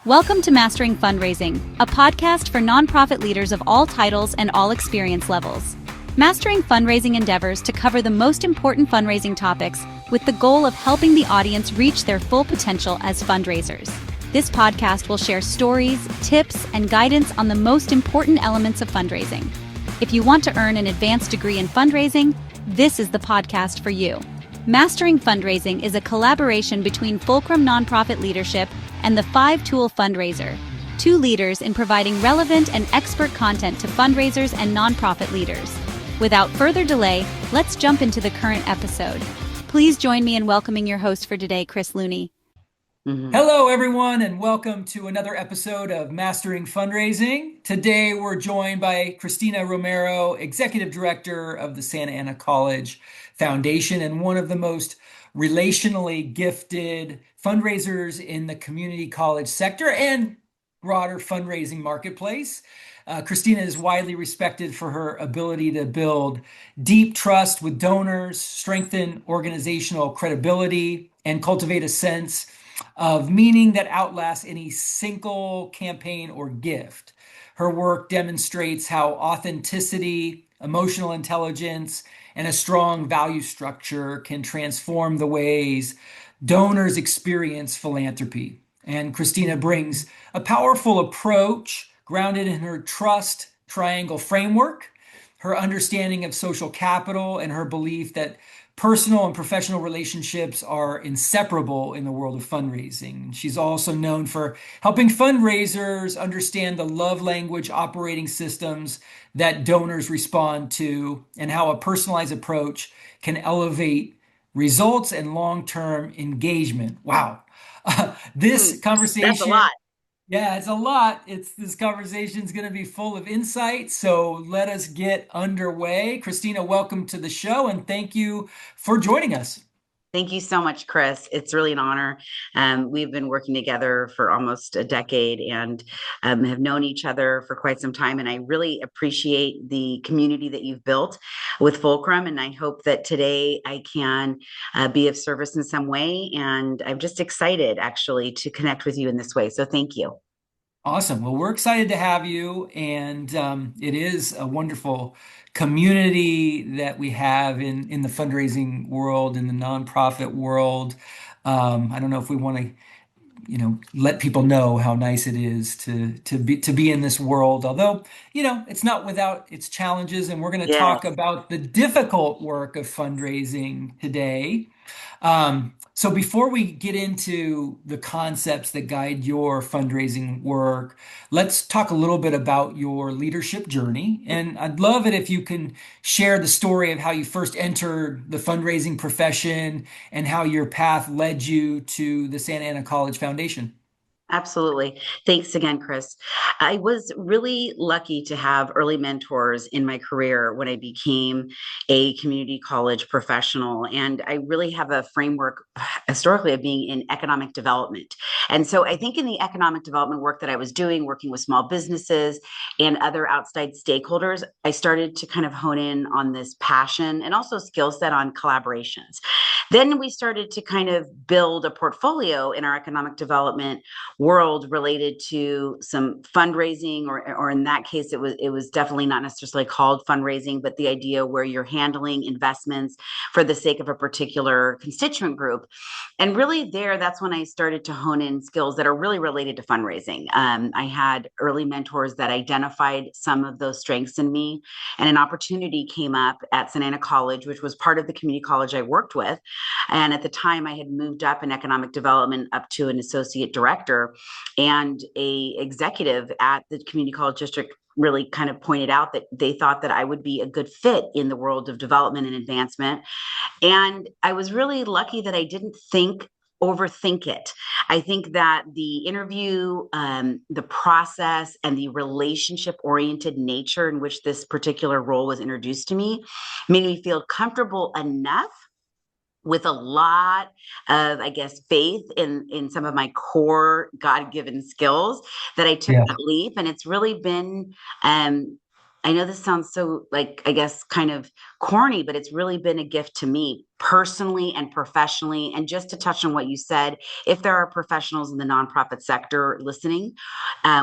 Welcome to Mastering Fundraising, a podcast for nonprofit leaders of all titles and all experience levels. Mastering fundraising endeavors to cover the most important fundraising topics with the goal of helping the audience reach their full potential as fundraisers. This podcast will share stories, tips, and guidance on the most important elements of fundraising. If you want to earn an advanced degree in fundraising, this is the podcast for you. Mastering Fundraising is a collaboration between Fulcrum Nonprofit Leadership and the 5-Tool Fundraiser, two leaders in providing relevant and expert content to fundraisers and nonprofit leaders. Without further delay, let's jump into the current episode. Please join me in welcoming your host for today, Chris Looney. Hello, everyone, and welcome to another episode of Mastering Fundraising. Today, we're joined by Christina Romero, Executive Director of the Santa Ana College Foundation and one of the most relationally gifted fundraisers in the community college sector and broader fundraising marketplace. Christina is widely respected for her ability to build deep trust with donors, strengthen organizational credibility, and cultivate a sense of meaning that outlasts any single campaign or gift. Her work demonstrates how authenticity, emotional intelligence, and a strong value structure can transform the ways donors experience philanthropy. And Christina brings a powerful approach grounded in her trust triangle framework, her understanding of social capital, and her belief that personal and professional relationships are inseparable in the world of fundraising. She's also known for helping fundraisers understand the love language operating systems that donors respond to and how a personalized approach can elevate results and long-term engagement. Wow. This conversation. That's a lot. Yeah, it's a lot. This conversation is going to be full of insight. So let us get underway. Christina, welcome to the show and thank you for joining us. Thank you so much, Chris. It's really an honor. We've been working together for almost a decade and have known each other for quite some time. And I really appreciate the community that you've built with Fulcrum. And I hope that today I can be of service in some way. And I'm just excited, actually, to connect with you in this way. So thank you. Awesome. Well, we're excited to have you. And it is a wonderful community that we have in the fundraising world, in the nonprofit world. I don't know if we want to let people know how nice it is to be in this world, although it's not without its challenges, and we're going to talk about the difficult work of fundraising today. So before we get into the concepts that guide your fundraising work, let's talk a little bit about your leadership journey. And I'd love it if you can share the story of how you first entered the fundraising profession and how your path led you to the Santa Ana College Foundation. Absolutely. Thanks again, Chris. I was really lucky to have early mentors in my career when I became a community college professional. And I really have a framework historically of being in economic development. And so I think in the economic development work that I was doing, working with small businesses and other outside stakeholders, I started to kind of hone in on this passion and also skill set on collaborations. Then we started to kind of build a portfolio in our economic development world related to some fundraising, or in that case, it was definitely not necessarily called fundraising, but the idea where you're handling investments for the sake of a particular constituent group. And really that's when I started to hone in skills that are really related to fundraising. I had early mentors that identified some of those strengths in me, and an opportunity came up at Santa Ana College, which was part of the community college I worked with. And at the time I had moved up in economic development up to an associate director, and a executive at the community college district really kind of pointed out that they thought that I would be a good fit in the world of development and advancement. And I was really lucky that I didn't overthink it. I think that the interview, the process, and the relationship-oriented nature in which this particular role was introduced to me made me feel comfortable enough with a lot of, I guess, faith in some of my core God-given skills that I took that leap. And it's really been, I know this sounds so like, I guess, kind of corny, but it's really been a gift to me personally and professionally. And just to touch on what you said, if there are professionals in the nonprofit sector listening,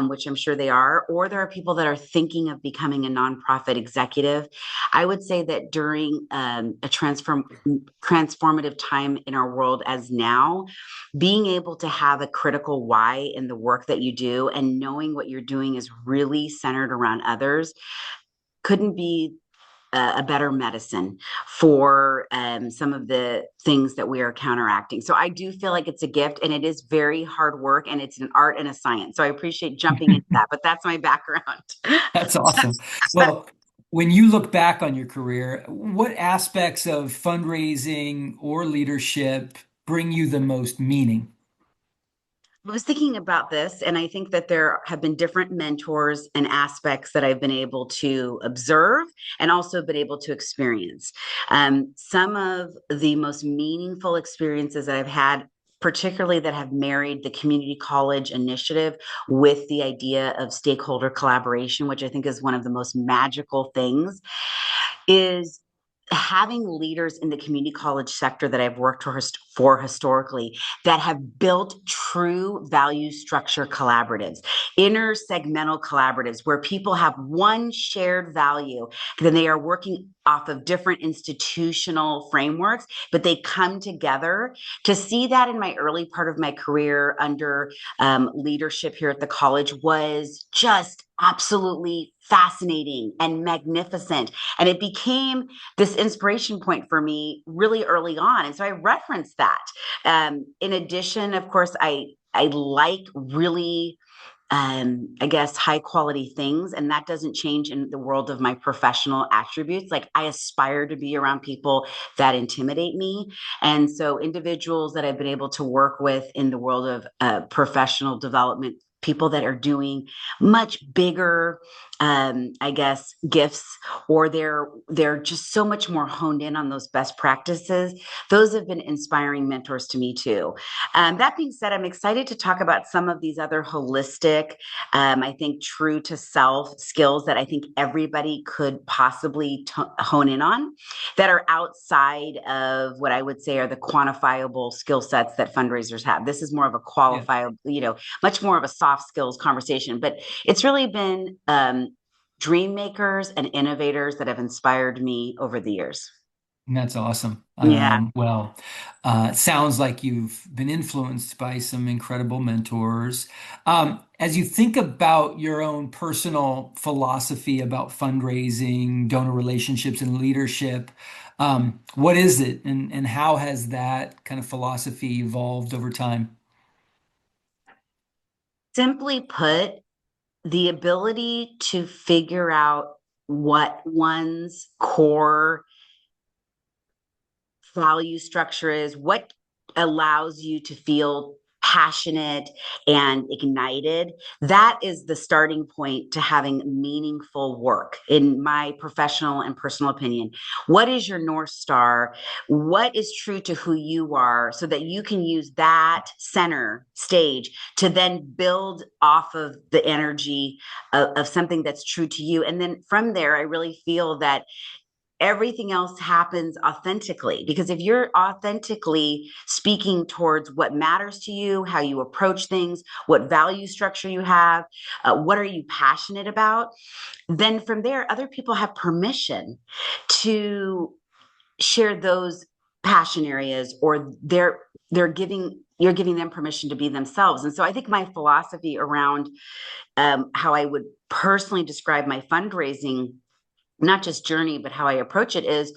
which I'm sure they are, or there are people that are thinking of becoming a nonprofit executive, I would say that during a transformative time in our world as now, being able to have a critical why in the work that you do and knowing what you're doing is really centered around others couldn't be a better medicine for some of the things that we are counteracting. So I do feel like it's a gift and it is very hard work and it's an art and a science. So I appreciate jumping into that, but that's my background. That's awesome. Well, when you look back on your career, what aspects of fundraising or leadership bring you the most meaning? I was thinking about this, and I think that there have been different mentors and aspects that I've been able to observe and also been able to experience. Some of the most meaningful experiences that I've had, particularly that have married the community college initiative with the idea of stakeholder collaboration, which I think is one of the most magical things, is having leaders in the community college sector that I've worked for historically that have built true value structure collaboratives, intersegmental collaboratives, where people have one shared value, then they are working off of different institutional frameworks, but they come together. To see that in my early part of my career under leadership here at the college was just absolutely fascinating and magnificent. And it became this inspiration point for me really early on. And so I referenced that. In addition, of course, I like really I guess high quality things. And that doesn't change in the world of my professional attributes. Like I aspire to be around people that intimidate me. And so individuals that I've been able to work with in the world of professional development, people that are doing much bigger I guess gifts, or they're just so much more honed in on those best practices. Those have been inspiring mentors to me too. That being said, I'm excited to talk about some of these other holistic, I think true to self skills that I think everybody could possibly hone in on that are outside of what I would say are the quantifiable skill sets that fundraisers have. This is more of a Yeah. qualified, much more of a soft skills conversation, but it's really been dream makers and innovators that have inspired me over the years. That's awesome. Yeah. Sounds like you've been influenced by some incredible mentors. As you think about your own personal philosophy about fundraising, donor relationships, and leadership, what is it, and how has that kind of philosophy evolved over time? Simply put, the ability to figure out what one's core value structure is, what allows you to feel passionate and ignited. That is the starting point to having meaningful work, in my professional and personal opinion. What is your North Star? What is true to who you are so that you can use that center stage to then build off of the energy of something that's true to you? And then from there, I really feel that everything else happens authentically, because if you're authentically speaking towards what matters to you, how you approach things, what value structure you have, what are you passionate about, then from there other people have permission to share those passion areas, or they're giving you're giving them permission to be themselves. And so I think my philosophy around how I would personally describe my fundraising, not just journey, but how I approach it, is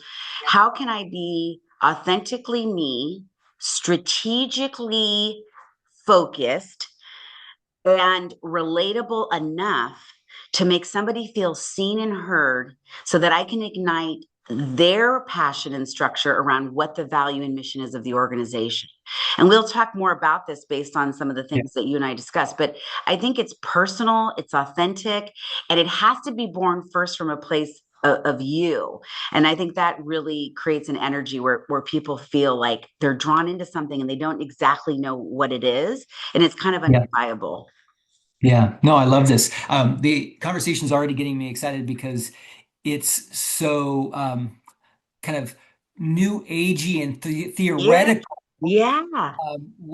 how can I be authentically me, strategically focused, and relatable enough to make somebody feel seen and heard so that I can ignite their passion and structure around what the value and mission is of the organization. And we'll talk more about this based on some of the Yeah. things that you and I discussed. But I think it's personal, it's authentic, and it has to be born first from a place of you. And I think that really creates an energy where people feel like they're drawn into something and they don't exactly know what it is. And it's kind of Yeah. undeniable. Yeah. No, I love this. The conversation's already getting me excited because it's so kind of new agey and Yeah. theoretical, Yeah.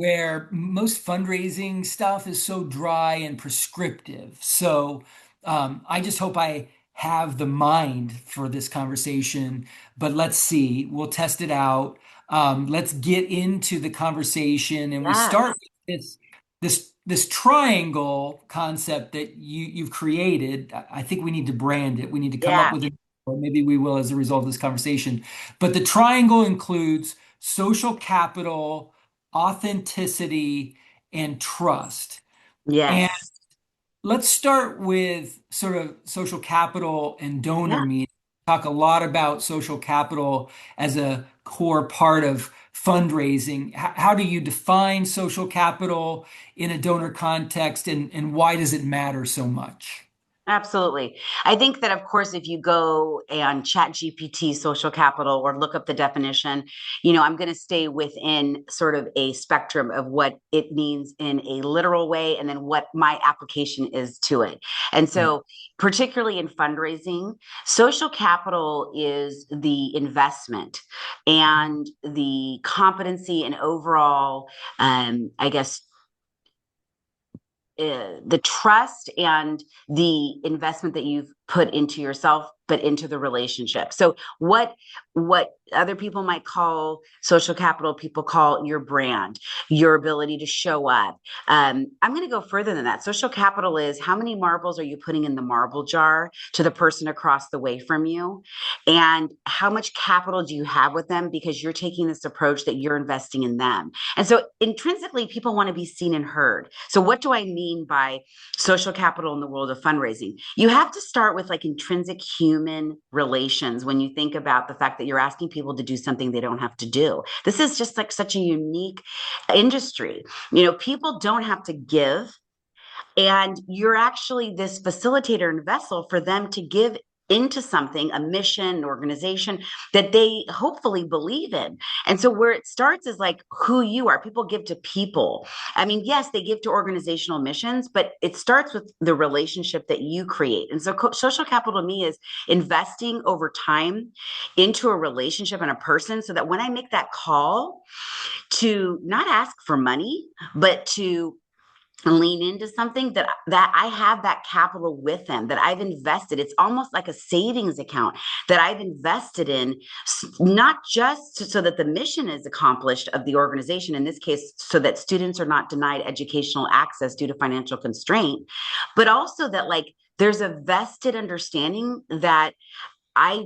where most fundraising stuff is so dry and prescriptive. So I just hope I have the mind for this conversation, but let's see. We'll test it out. Let's get into the conversation, and we start Yes. with this triangle concept that you've created. I think we need to brand it. We need to come up Yeah. with it, or maybe we will as a result of this conversation. But the triangle includes social capital, authenticity, and trust. And Yes. let's start with sort of social capital and donor Yeah. meeting. Talk a lot about social capital as a core part of fundraising. How do you define social capital in a donor context, and why does it matter so much? Absolutely. I think that, of course, if you go and chat GPT social capital or look up the definition, I'm going to stay within sort of a spectrum of what it means in a literal way and then what my application is to it. And Yeah. so, particularly in fundraising, social capital is the investment and the competency and overall, I guess, the trust and the investment that you've put into yourself but into the relationship. So what other people might call social capital, people call your brand, your ability to show up. I'm going to go further than that. Social capital is how many marbles are you putting in the marble jar to the person across the way from you, and how much capital do you have with them because you're taking this approach that you're investing in them. And so intrinsically, people want to be seen and heard. So, what do I mean by social capital in the world of fundraising? You have to start with like intrinsic human relations when you think about the fact that you're asking people to do something they don't have to do. This is just like such a unique industry. People don't have to give, and you're actually this facilitator and vessel for them to give into something, a mission, an organization that they hopefully believe in. And so where it starts is like who you are. People give to people. I mean, yes, they give to organizational missions, but it starts with the relationship that you create. And so social capital to me is investing over time into a relationship and a person so that when I make that call to not ask for money, but to lean into something that I have that capital with them that I've invested. It's almost like a savings account that I've invested in, not just so that the mission is accomplished of the organization, in this case, so that students are not denied educational access due to financial constraint, but also that like there's a vested understanding that I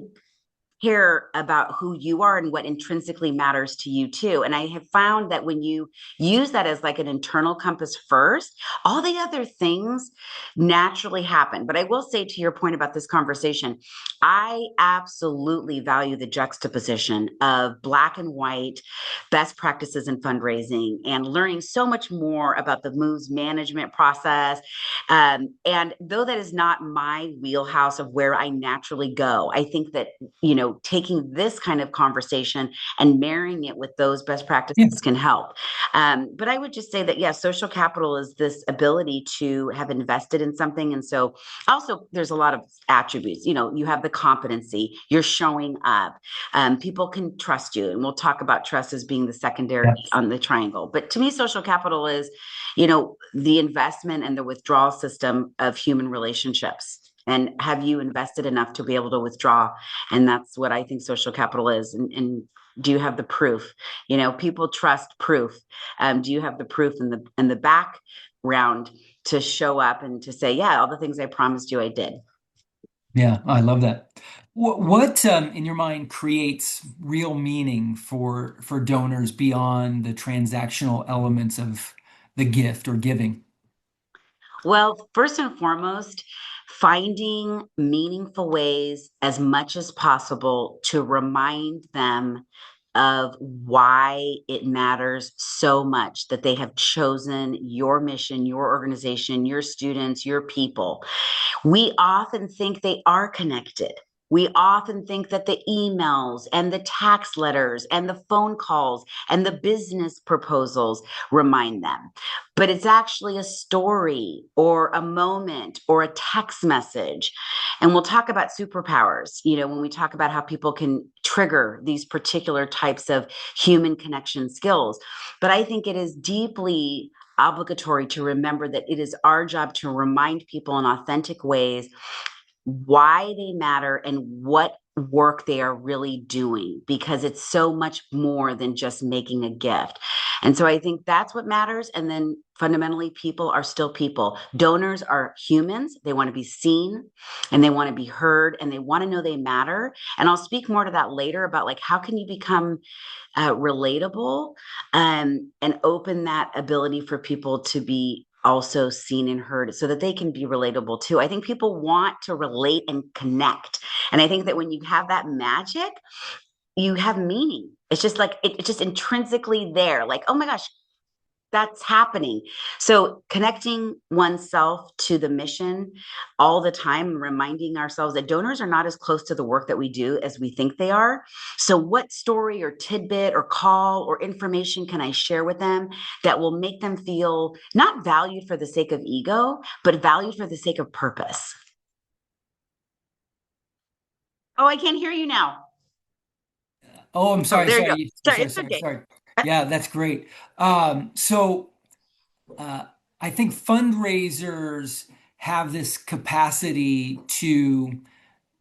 care about who you are and what intrinsically matters to you too. And I have found that when you use that as like an internal compass first, all the other things naturally happen. But I will say to your point about this conversation, I absolutely value the juxtaposition of black and white best practices in fundraising and learning so much more about the moves management process. And though that is not my wheelhouse of where I naturally go, I think that taking this kind of conversation and marrying it with those best Yeah. practices can help. But I would just say that, yes, social capital is this ability to have invested in something. And so also there's a lot of attributes, you have the competency, you're showing up, people can trust you. And we'll talk about trust as being the secondary Yes. on the triangle. But to me, social capital is, the investment and the withdrawal system of human relationships. And have you invested enough to be able to withdraw? And that's what I think social capital is. And do you have the proof? People trust proof. Do you have the proof in the background to show up and to say, yeah, all the things I promised you, I did. Yeah, I love that. What in your mind creates real meaning for donors beyond the transactional elements of the gift or giving? Well, first and foremost, finding meaningful ways as much as possible to remind them of why it matters so much that they have chosen your mission, your organization, your students, your people. We often think they are connected. We often think that the emails and the tax letters and the phone calls and the business proposals remind them. But it's actually a story or a moment or a text message. And we'll talk about superpowers, when we talk about how people can trigger these particular types of human connection skills. But I think it is deeply obligatory to remember that it is our job to remind people in authentic ways why they matter and what work they are really doing, because it's so much more than just making a gift. And so I think that's what matters. And then fundamentally, people are still people. Donors are humans. They want to be seen and they want to be heard and they want to know they matter. And I'll speak more to that later about like, how can you become relatable, and open that ability for people to be also seen and heard so that they can be relatable too. I think people want to relate and connect. And I think that when you have that magic, you have meaning. It's just like, it's just intrinsically there. Like, oh my gosh, that's happening. So connecting oneself to the mission all the time, reminding ourselves that donors are not as close to the work that we do as we think they are. So what story or tidbit or call or information can I share with them that will make them feel not valued for the sake of ego, but valued for the sake of purpose? Oh, I can't hear you now. Oh, I'm Oh, sorry, there you go. sorry, Sorry, sorry, it's sorry, okay. sorry. Yeah, that's great. So uh, I think fundraisers have this capacity to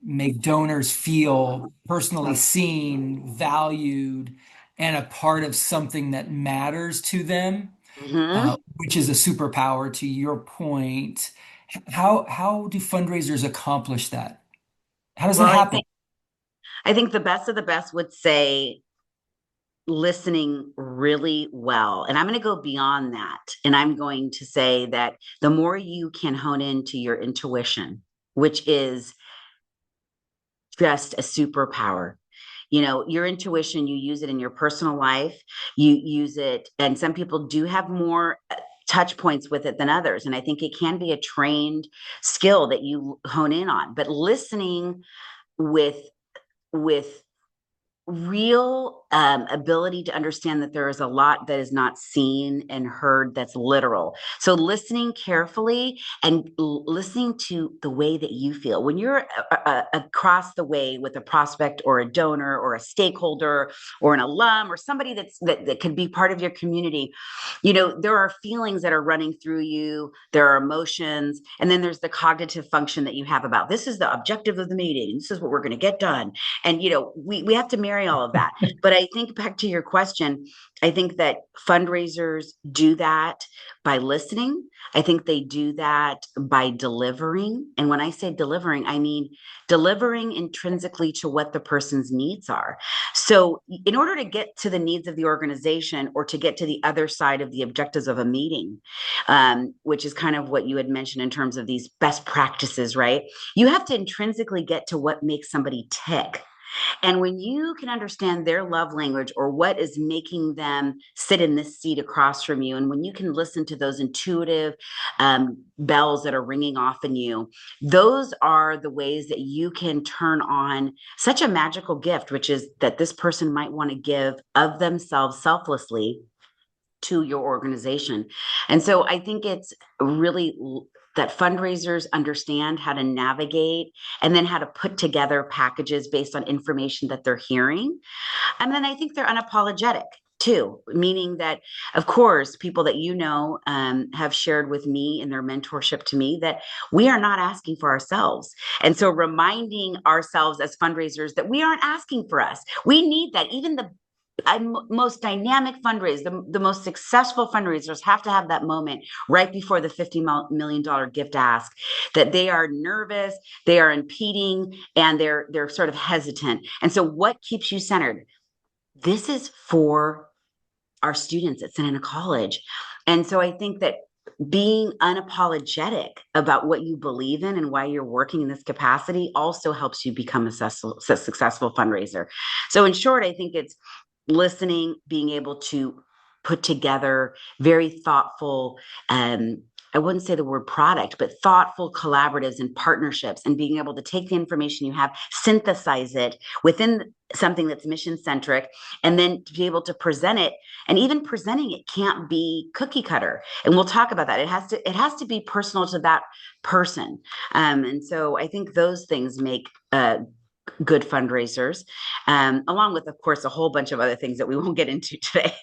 make donors feel personally seen, valued, and a part of something that matters to them, Hmm. which is a superpower to your point. How do fundraisers accomplish that? How does that Well, happen? I think the best of the best would say listening really well. And I'm going to go beyond that. And I'm going to say that the more you can hone into your intuition, which is just a superpower. Your intuition, you use it in your personal life, you use it, and some people do have more touch points with it than others. And I think it can be a trained skill that you hone in on. But listening with with real ability to understand that there is a lot that is not seen and heard that's literal. So listening carefully and listening to the way that you feel when you're across the way with a prospect or a donor or a stakeholder or an alum or somebody that could be part of your community. There are feelings that are running through you, there are emotions, and then there's the cognitive function that you have about this is the objective of the meeting, this is what we're going to get done. And we have to marry all of that. But I think back to your question, I think that fundraisers do that by listening. I think they do that by delivering. And when I say delivering, I mean delivering intrinsically to what the person's needs are. So in order to get to the needs of the organization or to get to the other side of the objectives of a meeting, which is kind of what you had mentioned in terms of these best practices, right? You have to intrinsically get to what makes somebody tick. And when you can understand their love language or what is making them sit in this seat across from you, and when you can listen to those intuitive bells that are ringing off in you, those are the ways that you can turn on such a magical gift, which is that this person might want to give of themselves selflessly to your organization. And so I think it's really that fundraisers understand how to navigate and then how to put together packages based on information that they're hearing. And then I think they're unapologetic too, meaning that, of course, people that have shared with me in their mentorship to me that we are not asking for ourselves. And so reminding ourselves as fundraisers that we aren't asking for us. We need that. Even the most dynamic fundraisers, the most successful fundraisers have to have that moment right before the $50 million gift ask that they are nervous, they are impeding, and they're sort of hesitant. And so what keeps you centered? This is for our students at Santa Ana College. And so I think that being unapologetic about what you believe in and why you're working in this capacity also helps you become a successful fundraiser. So in short, I think it's listening, being able to put together very thoughtful I wouldn't say the word product, but thoughtful collaboratives and partnerships, and being able to take the information you have, synthesize it within something that's mission centric, and then to be able to present it. And even presenting it can't be cookie cutter. And we'll talk about that. It has to be personal to that person. And so I think those things make good fundraisers, along with, of course, a whole bunch of other things that we won't get into today.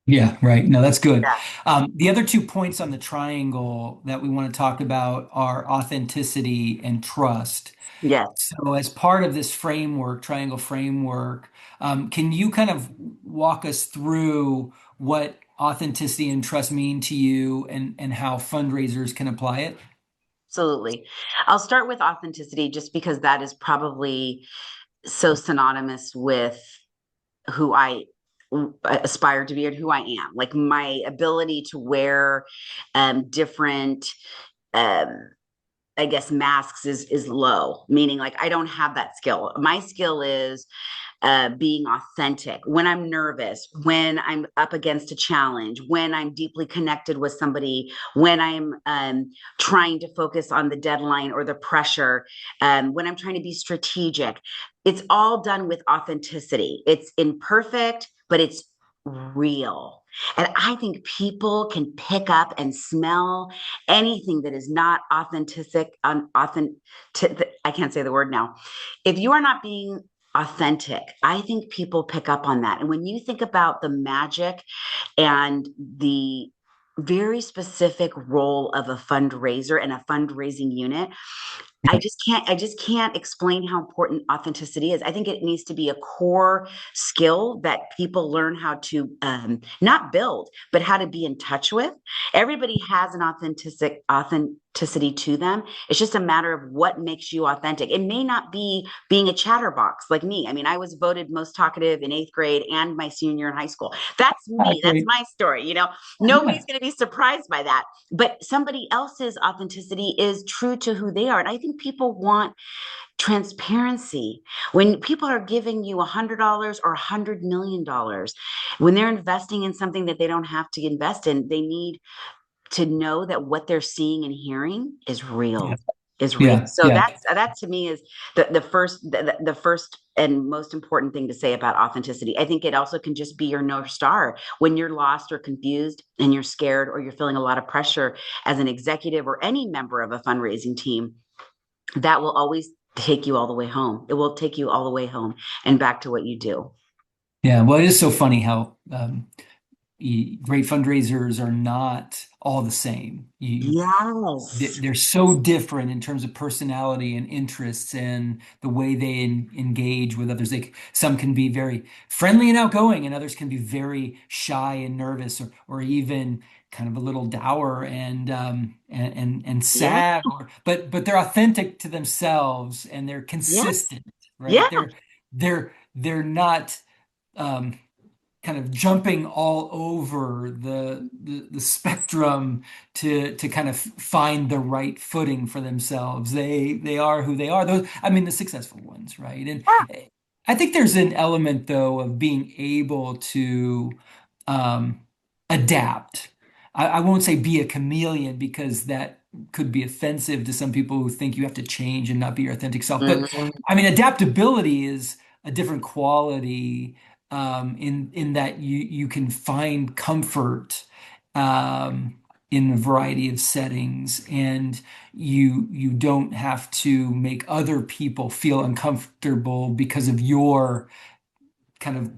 Yeah, right. No, that's good. Yeah. The other 2 points on the triangle that we want to talk about are authenticity and trust. Yes. So, as part of this framework, triangle framework, can you kind of walk us through what authenticity and trust mean to you and how fundraisers can apply it? Absolutely. I'll start with authenticity just because that is probably so synonymous with who I aspire to be and who I am. Like my ability to wear different um, I guess masks is low, meaning like I don't have that skill. My skill is being authentic when I'm nervous, when I'm up against a challenge, when I'm deeply connected with somebody, when I'm trying to focus on the deadline or the pressure, when I'm trying to be strategic. It's all done with authenticity. It's imperfect, but it's real. And I think people can pick up and smell anything that is not authentic. I can't say the word now. If you are not being authentic, I think people pick up on that. And when you think about the magic and the very specific role of a fundraiser and a fundraising unit, I just can't explain how important authenticity is. I think it needs to be a core skill that people learn how to not build, but how to be in touch with. Everybody has an authenticity to them. It's just a matter of what makes you authentic. It may not be being a chatterbox like me. I mean, I was voted most talkative in 8th grade and my senior in high school. That's me. That's Great. my story. Yeah. Nobody's going to be surprised by that, but somebody else's authenticity is true to who they are. And I think people want transparency. When people are giving you $100 or $100 million, when they're investing in something that they don't have to invest in, they need to know that what they're seeing and hearing is Yeah. real. Is real. Yeah. So Yeah. that to me is the first and most important thing to say about authenticity. I think it also can just be your North Star when you're lost or confused and you're scared or you're feeling a lot of pressure as an executive or any member of a fundraising team. That will always take you all the way home. It will take you all the way home and back to what you do. Yeah. Well, it is so funny how great fundraisers are not all the same. Yes. They're so different in terms of personality and interests and the way they engage with others. Some can be very friendly and outgoing, and others can be very shy and nervous, or even kind of a little dour and Yeah. sad. But they're authentic to themselves and they're Yeah. consistent, right? Yeah. They're not. Um, Kind of jumping all over the spectrum to kind of find the right footing for themselves. They are who they are. Those, I mean, the successful ones, right? And I think there's an element though of being able to um, adapt. I won't say be a chameleon because that could be offensive to some people who think you have to change and not be your authentic self. But Mhm. I mean, adaptability is a different quality in that you can find comfort in a variety of settings, and you don't have to make other people feel uncomfortable because of your kind of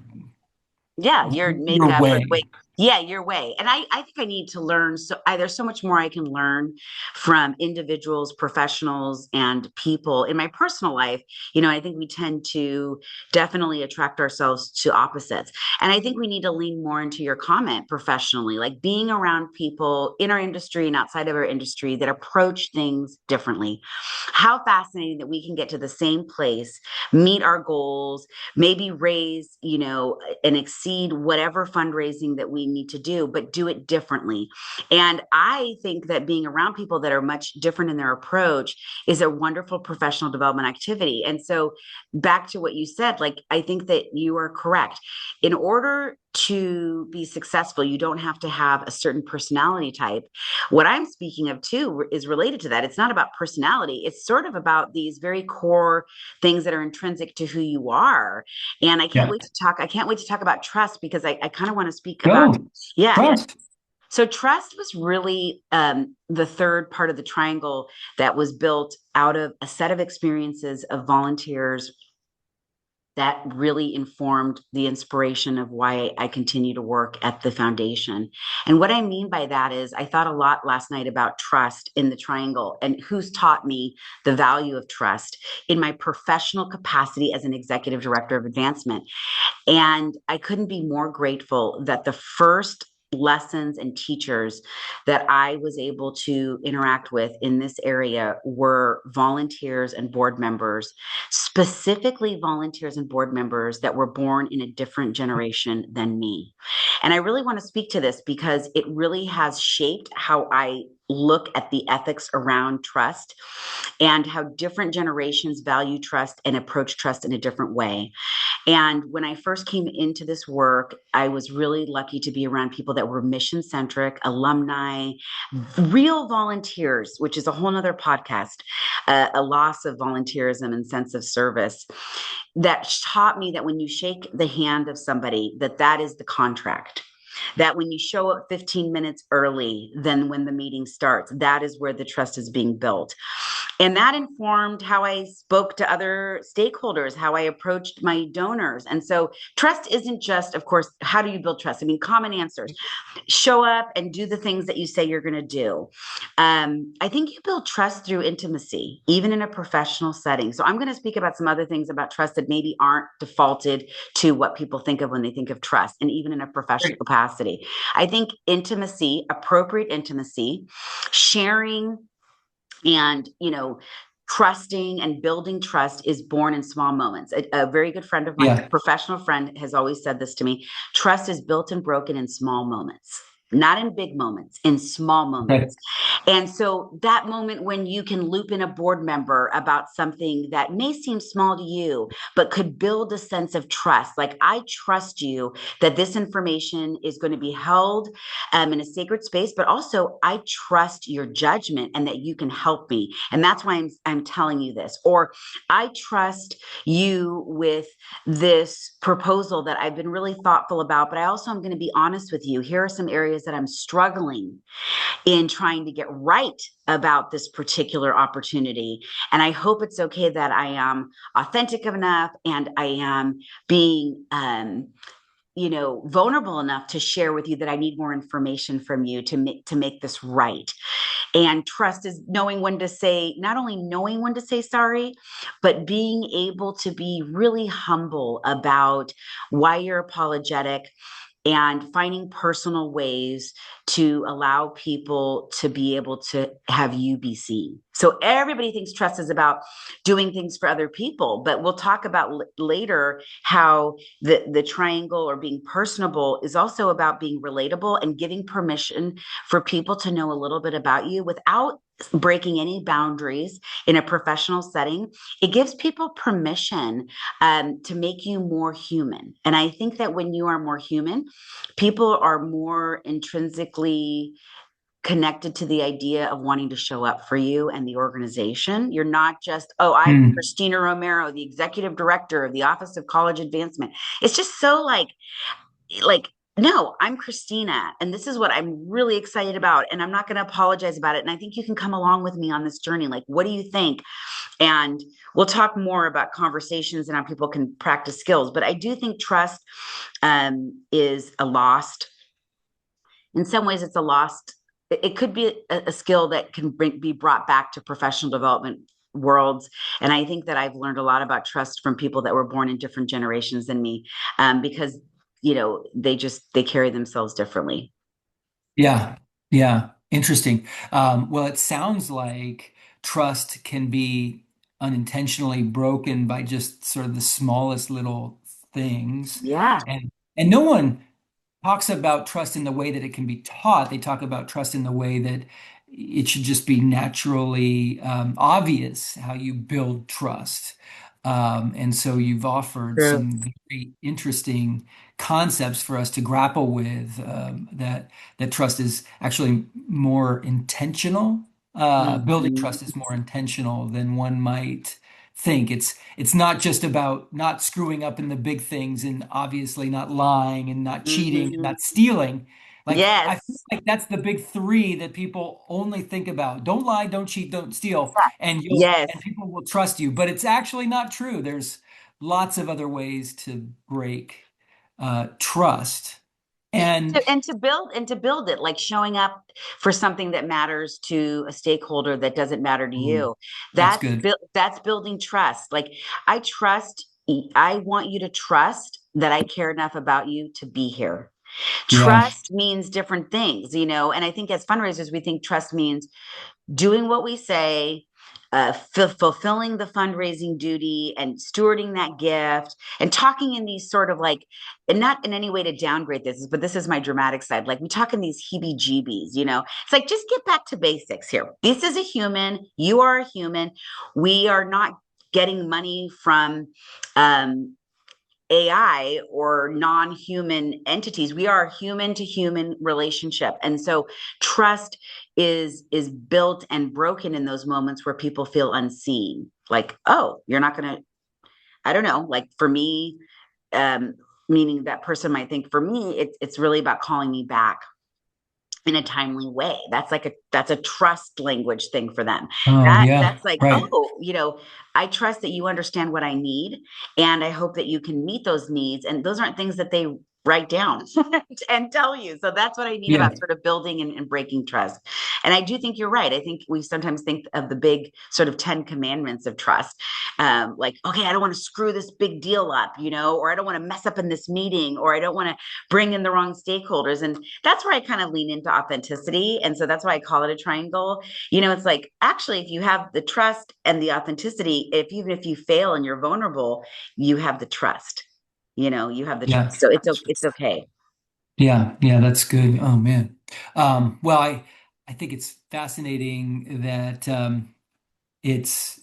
Yeah, your your makeup or the way, way. yeah, your way. And I think I need to learn. There's so much more I can learn from individuals, professionals, and people in my personal life. I think we tend to definitely attract ourselves to opposites. And I think we need to lean more into your comment professionally, like being around people in our industry and outside of our industry that approach things differently. How fascinating that we can get to the same place, meet our goals, maybe raise, and exceed whatever fundraising that we need to do, but do it differently. And I think that being around people that are much different in their approach is a wonderful professional development activity. And so back to what you said, like, I think that you are correct. In order to be successful, you don't have to have a certain personality type. What I'm speaking of too is related to that. It's not about personality. It's sort of about these very core things that are intrinsic to who you are. And Yeah. I can't wait to talk about trust because I kind of want to speak about, Go. yeah. Trust. So trust was really the third part of the triangle that was built out of a set of experiences of volunteers that really informed the inspiration of why I continue to work at the foundation. And what I mean by that is I thought a lot last night about trust in the triangle and who's taught me the value of trust in my professional capacity as an executive director of advancement. And I couldn't be more grateful that the first lessons and teachers that I was able to interact with in this area were volunteers and board members, specifically volunteers and board members that were born in a different generation than me. And I really want to speak to this because it really has shaped how I look at the ethics around trust and how different generations value trust and approach trust in a different way. And when I first came into this work, I was really lucky to be around people that were mission centric, alumni, real volunteers, which is a whole nother podcast, a loss of volunteerism and sense of service that taught me that when you shake the hand of somebody, that is the contract. That when you show up 15 minutes early than when the meeting starts, that is where the trust is being built. And that informed how I spoke to other stakeholders, how I approached my donors. And so trust isn't just, of course, how do you build trust? I mean, common answers: show up and do the things that you say you're going to do. I think you build trust through intimacy, even in a professional setting. So I'm going to speak about some other things about trust that maybe aren't defaulted to what people think of when they think of trust, and even in a professional Great. capacity. I think intimacy, appropriate intimacy, sharing, and trusting and building trust is born in small moments. A very good friend of mine, a Yeah. professional friend, has always said this to me: trust is built and broken in small moments, not in big moments, in small Okay. moments. And so that moment when you can loop in a board member about something that may seem small to you, but could build a sense of trust, like, I trust you that this information is going to be held in a sacred space, but also I trust your judgment and that you can help me. And that's why I'm telling you this. Or I trust you with this proposal that I've been really thoughtful about, but I also am going to be honest with you. Here are some areas that I'm struggling in trying to get right about this particular opportunity. And I hope it's okay that I am authentic enough and I am being vulnerable enough to share with you that I need more information from you to make this right. And trust is knowing when to say, not only knowing when to say sorry, but being able to be really humble about why you're apologetic and finding personal ways to allow people to be able to have you be seen. So everybody thinks trust is about doing things for other people, but we'll talk about later how the triangle, or being personable, is also about being relatable and giving permission for people to know a little bit about you without breaking any boundaries in a professional setting. It gives people permission to make you more human. And I think that when you are more human, people are more intrinsically connected to the idea of wanting to show up for you and the organization. You're not just, oh, I'm Mm. Christina Romero, the executive director of the Office of College Advancement. It's just so like, no, I'm Christina, and this is what I'm really excited about, and I'm not going to apologize about it. And I think you can come along with me on this journey. Like, what do you think? And we'll talk more about conversations and how people can practice skills. But I do think trust is a lost, in some ways, it's a lost, it could be a skill that can be brought back to professional development worlds. And I think that I've learned a lot about trust from people that were born in different generations than me, because they carry themselves differently. Yeah. Yeah. Interesting. Well, it sounds like trust can be unintentionally broken by just sort of the smallest little things. Yeah. And no one talks about trust in the way that it can be taught. They talk about trust in the way that it should just be naturally obvious how you build trust. And so you've offered True. some very interesting concepts for us to grapple with, that trust is actually more intentional. Building Mhm. trust is more intentional than one might think. It's not just about not screwing up in the big things and obviously not lying and not cheating and Mhm. not stealing. Like I feel Yes. like that's the big three that people only think about. Don't lie, don't cheat, don't steal, and Yes. people will trust you. But it's actually not true. There's lots of other ways to break trust. And And to build it, like showing up for something that matters to a stakeholder that doesn't matter to ooh, you. that's That's good. that's building trust. Like I trust, I want you to trust that I care enough about you to be here. Yeah. Trust means different things, and I think as fundraisers, we think trust means doing what we say, fulfilling the fundraising duty and stewarding that gift and talking in these sort of like, and not in any way to downgrade this, but this is my dramatic side. Like we talk in these heebie jeebies. It's like, just get back to basics here. This is a human. You are a human. We are not getting money from, AI or non-human entities. We are a human to human relationship. And so trust is built and broken in those moments where people feel unseen. Like, oh, you're not gonna, I don't know, like for me, um, meaning that person might think for me, it's really about calling me back in a timely way. That's a trust language thing for them. Oh, yeah. That's like, Right. oh, I trust that you understand what I need, and I hope that you can meet those needs. And those aren't things that they write down and tell you. So that's what I mean Yeah. about sort of building and breaking trust. And I do think you're right. I think we sometimes think of the big sort of 10 commandments of trust. Like, okay, I don't want to screw this big deal up, or I don't want to mess up in this meeting, or I don't want to bring in the wrong stakeholders. And that's where I kind of lean into authenticity. And so that's why I call it a triangle. It's like, actually, if you have the trust and the authenticity, even if you fail and you're vulnerable, you have the trust. You have the Yeah. trust. So it's okay. Yeah. Yeah. That's good. Oh, man. Well, I think it's fascinating that it's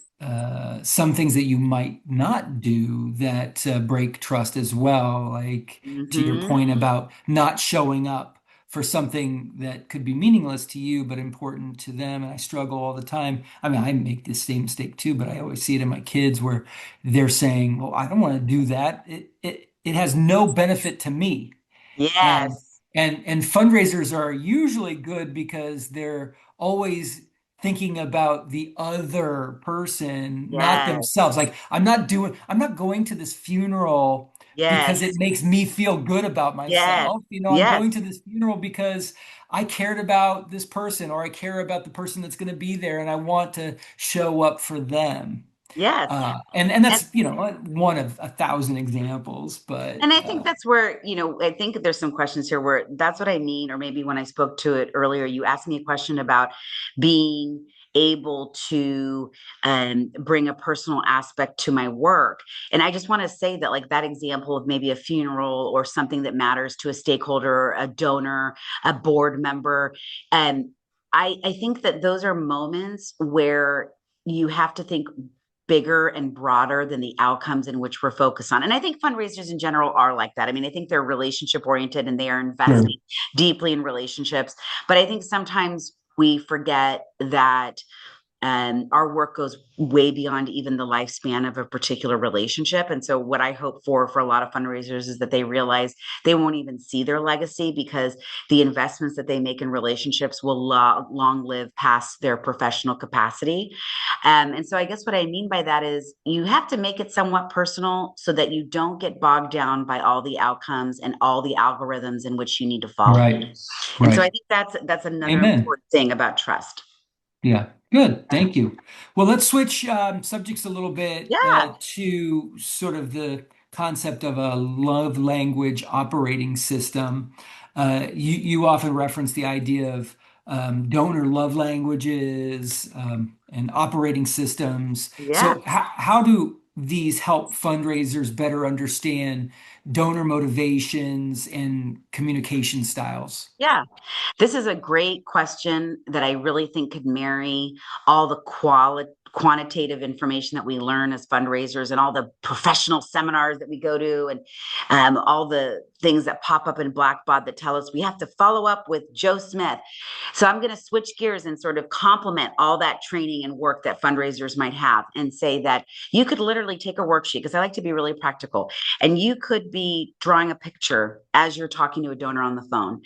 some things that you might not do that break trust as well. Like to your Hmm. point about not showing up for something that could be meaningless to you but important to them. And I struggle all the time. I mean, I make this same mistake too, but I always see it in my kids where they're saying, "Well, I don't want to do that. It has no benefit to me." And Yes. and fundraisers are usually good because they're always thinking about the other person, not Yes. themselves. Like I'm not going to this funeral because it Yes. makes me feel good about Yes. myself. I'm Yes. going to this funeral because I cared about this person or I care about the person that's going to be there and I want to show up for them. Yes. And And that's, one of a thousand examples, but And I think that's where, I think there's some questions here where that's what I mean. Or maybe when I spoke to it earlier, you asked me a question about being able to bring a personal aspect to my work. And I just want to say that, like, that example of maybe a funeral or something that matters to a stakeholder, a donor, a board member. And I think that those are moments where you have to think bigger and broader than the outcomes in which we're focused on. And I think fundraisers in general are like that. I mean, I think they're relationship oriented and they are sure. investing deeply in relationships. But I think sometimes we forget that our work goes way beyond even the lifespan of a particular relationship. And so, what I hope for a lot of fundraisers is that they realize they won't even see their legacy because the investments that they make in relationships will long live past their professional capacity. And so, I guess what I mean by that is you have to make it somewhat personal so that you don't get bogged down by all the outcomes and all the algorithms in which you need to follow. Right. And so, I Right. think that's another Amen. important thing about trust. Yeah, good. Thank you. Well, let's switch subjects a little bit Yeah. to sort of the concept of a love language operating system. You often reference the idea of donor love languages and operating systems. Yeah. So, how do these help fundraisers better understand donor motivations and communication styles? Yeah, this is a great question that I really think could marry all the quantitative information that we learn as fundraisers and all the professional seminars that we go to and all the things that pop up in Blackbaud that tell us we have to follow up with Joe Smith. So I'm going to switch gears and sort of complement all that training and work that fundraisers might have and say that you could literally take a worksheet, because I like to be really practical, and you could be drawing a picture as you're talking to a donor on the phone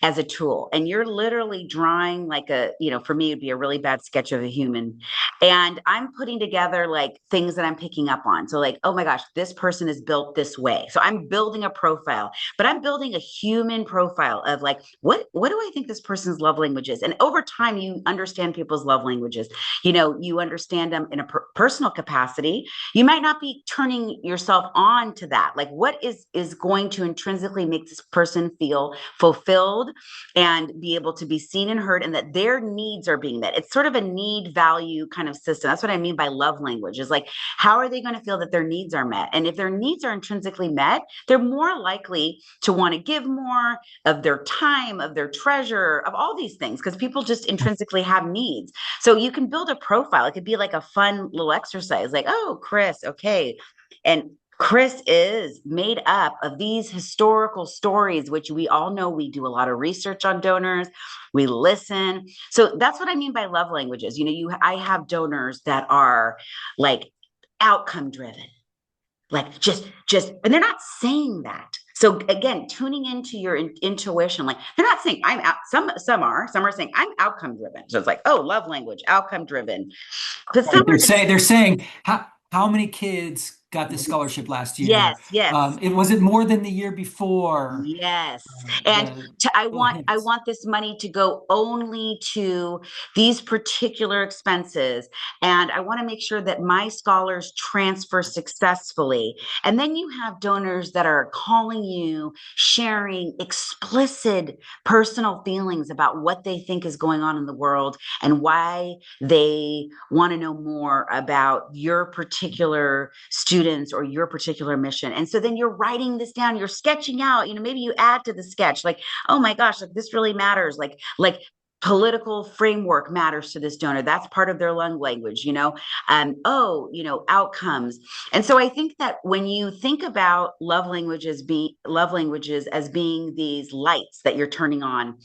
as a tool. And you're literally drawing like for me, it'd be a really bad sketch of a human. And I'm putting together like things that I'm picking up on. So like, oh my gosh, this person is built this way. So I'm building a profile, but I'm building a human profile of like, what do I think this person's love language is? And over time, you understand people's love languages. You understand them in a personal capacity. You might not be turning yourself on to that. Like what is going to intrinsically make this person feel fulfilled and be able to be seen and heard, and that their needs are being met. It's sort of a need value kind of system. That's what I mean by love language, is like, how are they going to feel that their needs are met? And if their needs are intrinsically met, they're more likely to want to give more of their time, of their treasure, of all these things, because people just intrinsically have needs. So you can build a profile. It could be like a fun little exercise, like, oh, Chris, okay. And Chris is made up of these historical stories, which we all know. We do a lot of research on donors. We listen. So that's what I mean by love languages. I have donors that are like outcome driven, like just, and they're not saying that. So again, tuning into your intuition, like they're not saying I'm out. Some are saying I'm outcome driven. So it's like, oh, love language, outcome driven. But some Right. are just, They're saying how many kids got this scholarship last year? yes, yes. It was it more than the year before? Yes. And The I little want hints. this money to go only to these particular expenses. And I want to make sure that my scholars transfer successfully. And then you have donors that are calling you, sharing explicit personal feelings about what they think is going on in the world and why they want to know more about your particular students or your particular mission. And so then you're writing this down, you're sketching out, maybe you add to the sketch, like, oh my gosh, like this really matters. Like political framework matters to this donor. That's part of their lung language, outcomes. And so I think that when you think about love languages as being these lights that you're turning on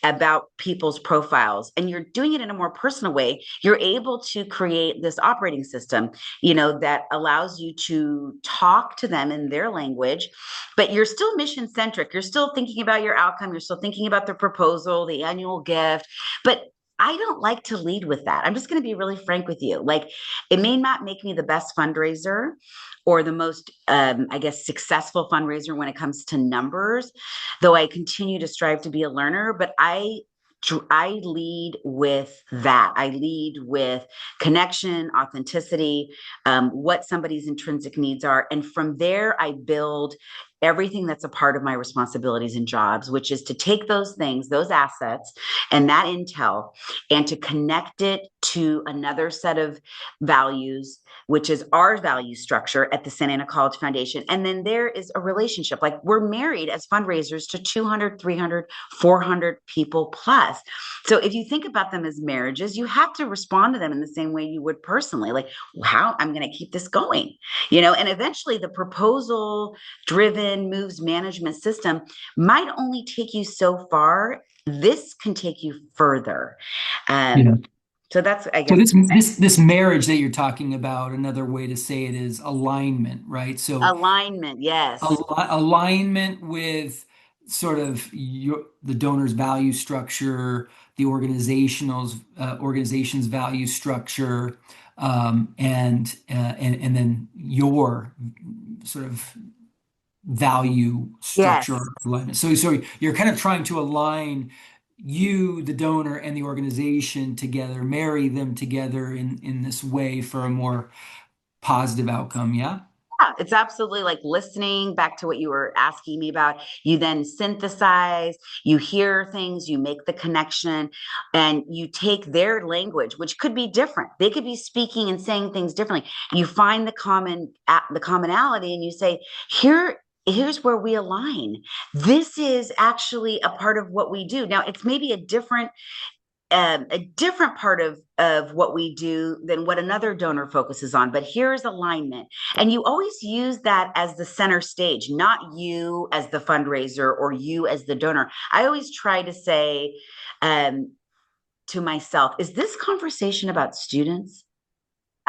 about people's profiles, and you're doing it in a more personal way, you're able to create this operating system, that allows you to talk to them in their language, but you're still mission centric. You're still thinking about your outcome. You're still thinking about the proposal, the annual gift. But I don't like to lead with that. I'm just going to be really frank with you. Like, it may not make me the best fundraiser or the most, I guess, successful fundraiser when it comes to numbers, though I continue to strive to be a learner. But I lead with that. I lead with connection, authenticity, what somebody's intrinsic needs are. And from there, I build everything that's a part of my responsibilities and jobs, which is to take those things, those assets, and that intel, and to connect it to another set of values, which is our value structure at the Santa Ana College Foundation. And then there is a relationship. Like, we're married as fundraisers to 200, 300, 400 people plus. So if you think about them as marriages, you have to respond to them in the same way you would personally, like, how I'm going to keep this going, and eventually the proposal driven moves management system might only take you so far. This can take you further. Yeah. So that's, I So guess, this marriage that you're talking about, another way to say it is alignment, right? So alignment. Yes. alignment with sort of the donor's value structure, the organization's value structure, and then your sort of value structure Yes. alignment. So you're kind of trying to align you, the donor, and the organization together, marry them together in this way for a more positive outcome. Yeah. Yeah, it's absolutely like listening back to what you were asking me about. You then synthesize, you hear things, you make the connection, and you take their language, which could be different. They could be speaking and saying things differently. You find the commonality, and you say, here's where we align. This is actually a part of what we do. Now, it's maybe a different part of what we do than what another donor focuses on, but here's alignment. And you always use that as the center stage, not you as the fundraiser or you as the donor. I always try to say um, to myself, is this conversation about students?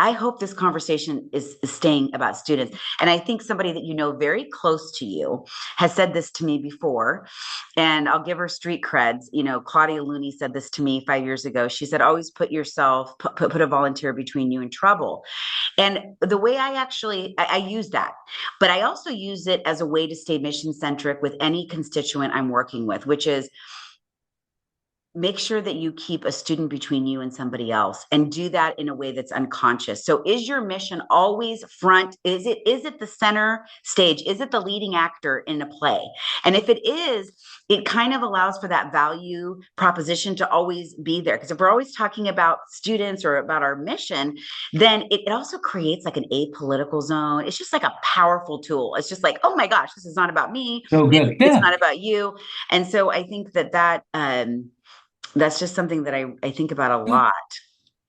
I hope this conversation is staying about students. And I think somebody that you know very close to you has said this to me before, and I'll give her street creds. You know, Claudia Looney said this to me 5 years ago. She said, always put a volunteer between you and trouble. And the way I use that, but I also use it as a way to stay mission centric with any constituent I'm working with, which is make sure that you keep a student between you and somebody else, and do that in a way that's unconscious. So is your mission always front? Is it the center stage? Is it the leading actor in a play? And if it is, it kind of allows for that value proposition to always be there. Because if we're always talking about students or about our mission, then it also creates like an apolitical zone. It's just like a powerful tool. It's just like, oh my gosh, this is not about me. So good. It's Yeah. not about you. And so I think that that's just something that I think about a Yeah. lot.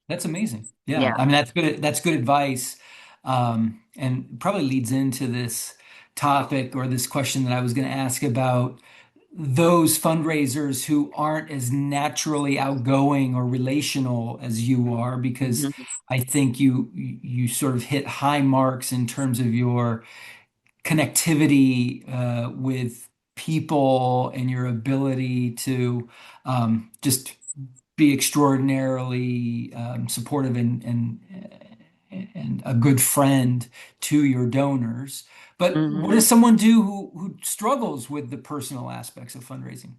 That's amazing. Yeah. Yeah. I mean, that's good. That's good advice. And probably leads into this topic or this question that I was going to ask about those fundraisers who aren't as naturally outgoing or relational as you are, because Mhm. I think you sort of hit high marks in terms of your connectivity with people and your ability to just be extraordinarily supportive and a good friend to your donors. But what Mhm. does someone do who struggles with the personal aspects of fundraising?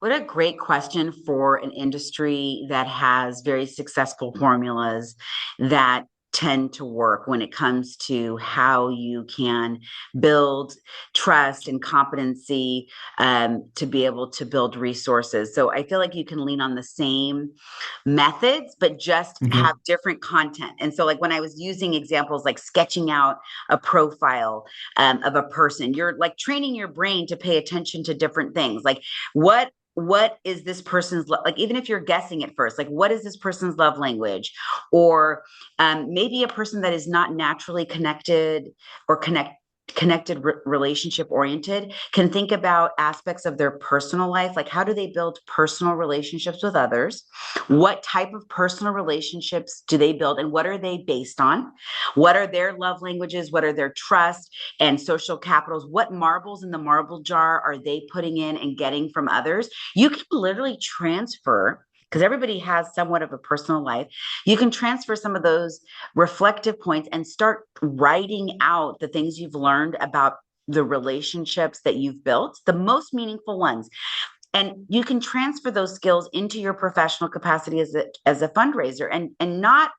What a great question for an industry that has very successful formulas that tend to work when it comes to how you can build trust and competency to be able to build resources. So I feel like you can lean on the same methods, but just Okay. have different content. And so, like when I was using examples like sketching out a profile of a person, you're like training your brain to pay attention to different things. Like what is this person's like, even if you're guessing at first, like what is this person's love language, or maybe a person that is not naturally connected or connected relationship oriented can think about aspects of their personal life, like how do they build personal relationships with others, what type of personal relationships do they build, and what are they based on, what are their love languages, what are their trust and social capitals, what marbles in the marble jar are they putting in and getting from others. You can literally transfer, because everybody has somewhat of a personal life, you can transfer some of those reflective points and start writing out the things you've learned about the relationships that you've built, the most meaningful ones. And you can transfer those skills into your professional capacity as a fundraiser, and not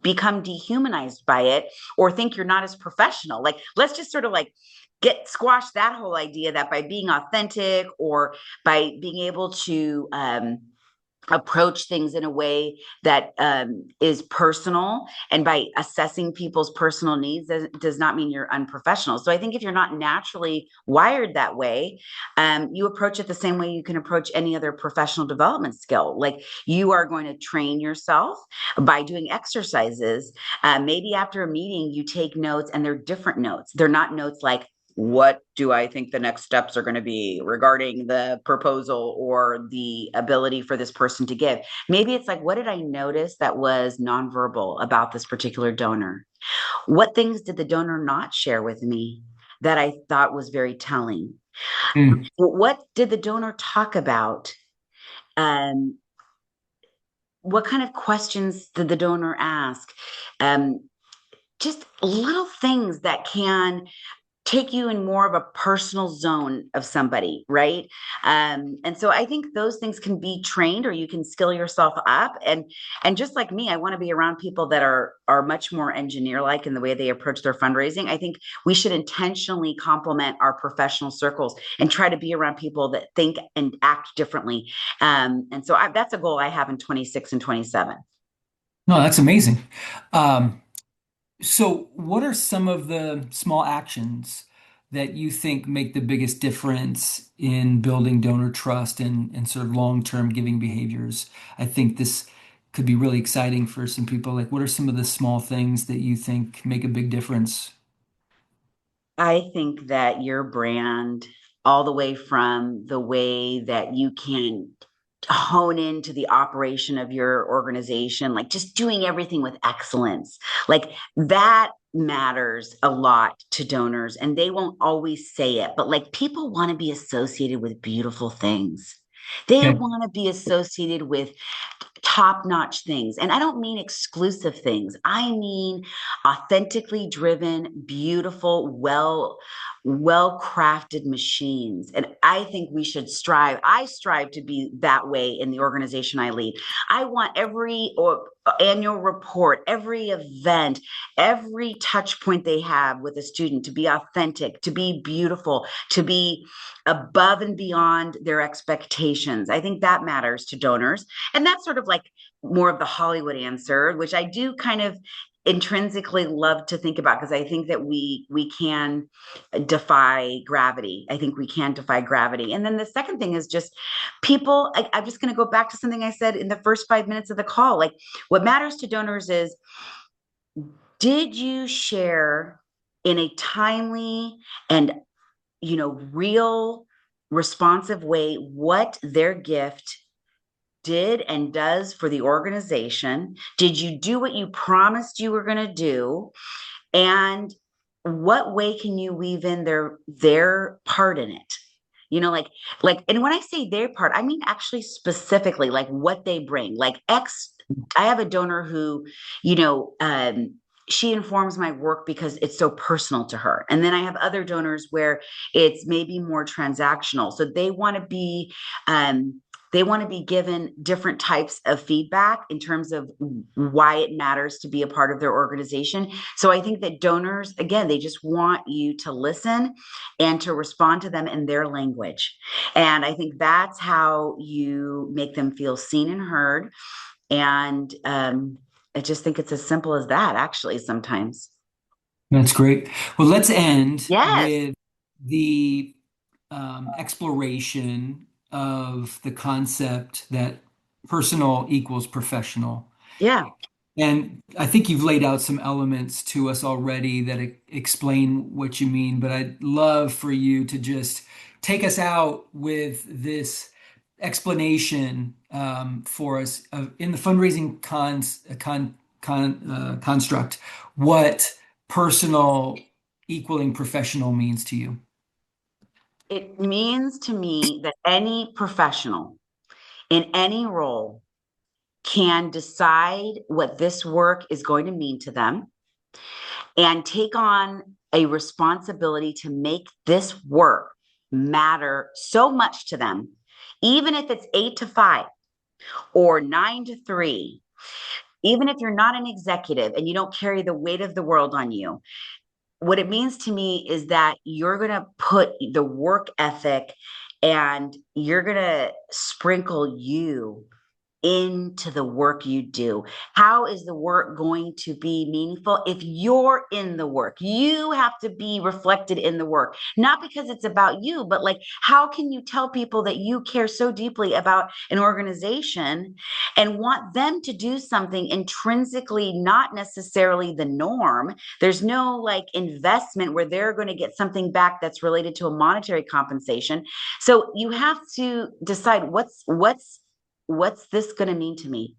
become dehumanized by it or think you're not as professional. Like, let's just sort of like get squash that whole idea that by being authentic or by being able to approach things in a way that is personal, and by assessing people's personal needs does not mean you're unprofessional. So I think if you're not naturally wired that way, you approach it the same way you can approach any other professional development skill. Like, you are going to train yourself by doing exercises. Maybe after a meeting you take notes, and they're different notes. They're not notes like, what do I think the next steps are going to be regarding the proposal or the ability for this person to give? Maybe it's like, what did I notice that was nonverbal about this particular donor? What things did the donor not share with me that I thought was very telling? Mm. What did the donor talk about? Um, what kind of questions did the donor ask? Um, just little things that can take you in more of a personal zone of somebody, right? And so I think those things can be trained, or you can skill yourself up. And just like me, I want to be around people that are much more engineer-like in the way they approach their fundraising. I think we should intentionally complement our professional circles and try to be around people that think and act differently. And so that's a goal I have in 26 and 27. No, that's amazing. Um, So, what are some of the small actions that you think make the biggest difference in building donor trust and sort of long-term giving behaviors? I think this could be really exciting for some people. Like, what are some of the small things that you think make a big difference? I think that your brand, all the way from the way that you can hone into the operation of your organization, like just doing everything with excellence, like that matters a lot to donors. And they won't always say it, but like people want to be associated with beautiful things. They Okay. want to be associated with top-notch things. And I don't mean exclusive things. I mean authentically driven, beautiful, well-crafted machines. And I think we should strive. I strive to be that way in the organization I lead. I want every annual report, every event, every touch point they have with a student to be authentic, to be beautiful, to be above and beyond their expectations. I think that matters to donors. And that's sort of like more of the Hollywood answer, which I do kind of intrinsically love to think about, because I think that we can defy gravity. I think we can defy gravity. And then the second thing is just people, I'm just going to go back to something I said in the first 5 minutes of the call. Like, what matters to donors is, did you share in a timely and real, responsive way what their gift did and does for the organization? Did you do what you promised you were going to do? And what way can you weave in their part in it? And when I say their part, I mean actually specifically like what they bring. Like I have a donor who, you know, she informs my work because it's so personal to her. And then I have other donors where it's maybe more transactional. So they want to be given different types of feedback in terms of why it matters to be a part of their organization. So I think that donors, again, they just want you to listen and to respond to them in their language. And I think that's how you make them feel seen and heard. And I just think it's as simple as that, actually, sometimes. That's great. Well, let's end Yes. with the exploration of the concept that personal equals professional. Yeah. And I think you've laid out some elements to us already that explain what you mean, but I'd love for you to just take us out with this explanation for us in the fundraising construct, what personal equaling professional means to you. It means to me that any professional in any role can decide what this work is going to mean to them and take on a responsibility to make this work matter so much to them, even if it's 8 to 5 or 9 to 3. Even if you're not an executive and you don't carry the weight of the world on you, what it means to me is that you're going to put the work ethic and you're going to sprinkle you into the work you do. How is the work going to be meaningful? If you're in the work, you have to be reflected in the work, not because it's about you, but like, how can you tell people that you care so deeply about an organization and want them to do something intrinsically not necessarily the norm? There's no like investment where they're going to get something back that's related to a monetary compensation. So you have to decide what's this going to mean to me,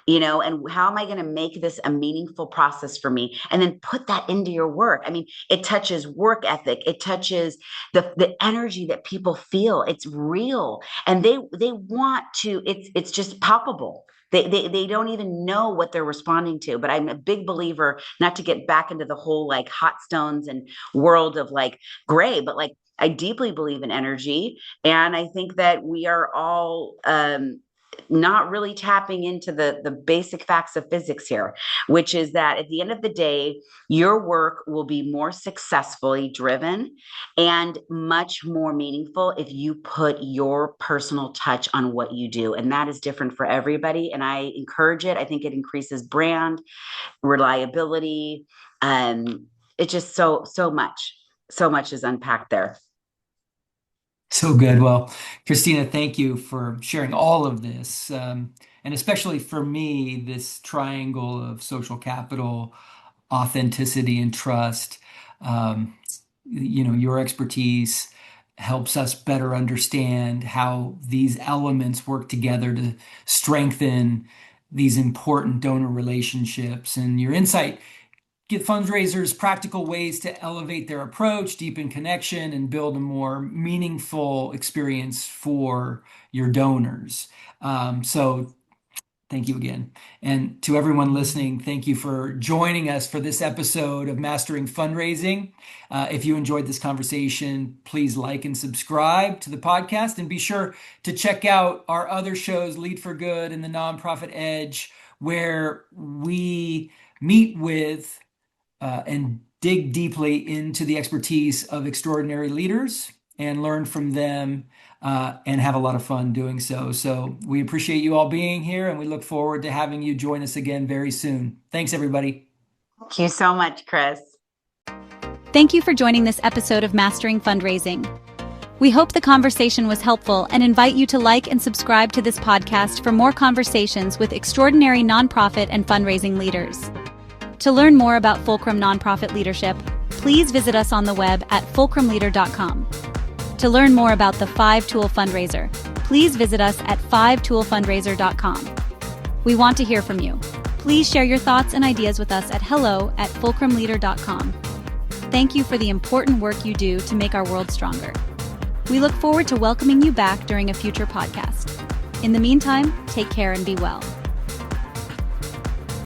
and how am I going to make this a meaningful process for me, and then put that into your work. I mean, it touches work ethic, it touches the energy that people feel. It's real, and they want to, it's just palpable. They don't even know what they're responding to. But I'm a big believer, not to get back into the whole like hot stones and world of like gray, but like I deeply believe in energy. And I think that we are all not really tapping into the basic facts of physics here, which is that at the end of the day, your work will be more successfully driven and much more meaningful if you put your personal touch on what you do. And that is different for everybody. And I encourage it. I think it increases brand reliability. It's just so much is unpacked there. So good. Well, Christina, thank you for sharing all of this. And especially for me, this triangle of social capital, authenticity, and trust. Um, your expertise helps us better understand how these elements work together to strengthen these important donor relationships. And your insight give fundraisers practical ways to elevate their approach, deepen connection, and build a more meaningful experience for your donors. So thank you again. And to everyone listening, thank you for joining us for this episode of Mastering Fundraising. If you enjoyed this conversation, please like and subscribe to the podcast, and be sure to check out our other shows, Lead for Good and the Nonprofit Edge, where we meet with and dig deeply into the expertise of extraordinary leaders and learn from them and have a lot of fun doing so. So we appreciate you all being here, and we look forward to having you join us again very soon. Thanks, everybody. Thank you so much, Chris. Thank you for joining this episode of Mastering Fundraising. We hope the conversation was helpful and invite you to like and subscribe to this podcast for more conversations with extraordinary nonprofit and fundraising leaders. To learn more about Fulcrum Nonprofit Leadership, please visit us on the web at fulcrumleader.com. To learn more about the 5-Tool Fundraiser, please visit us at 5toolfundraiser.com. We want to hear from you. Please share your thoughts and ideas with us at hello@fulcrumleader.com. Thank you for the important work you do to make our world stronger. We look forward to welcoming you back during a future podcast. In the meantime, take care and be well.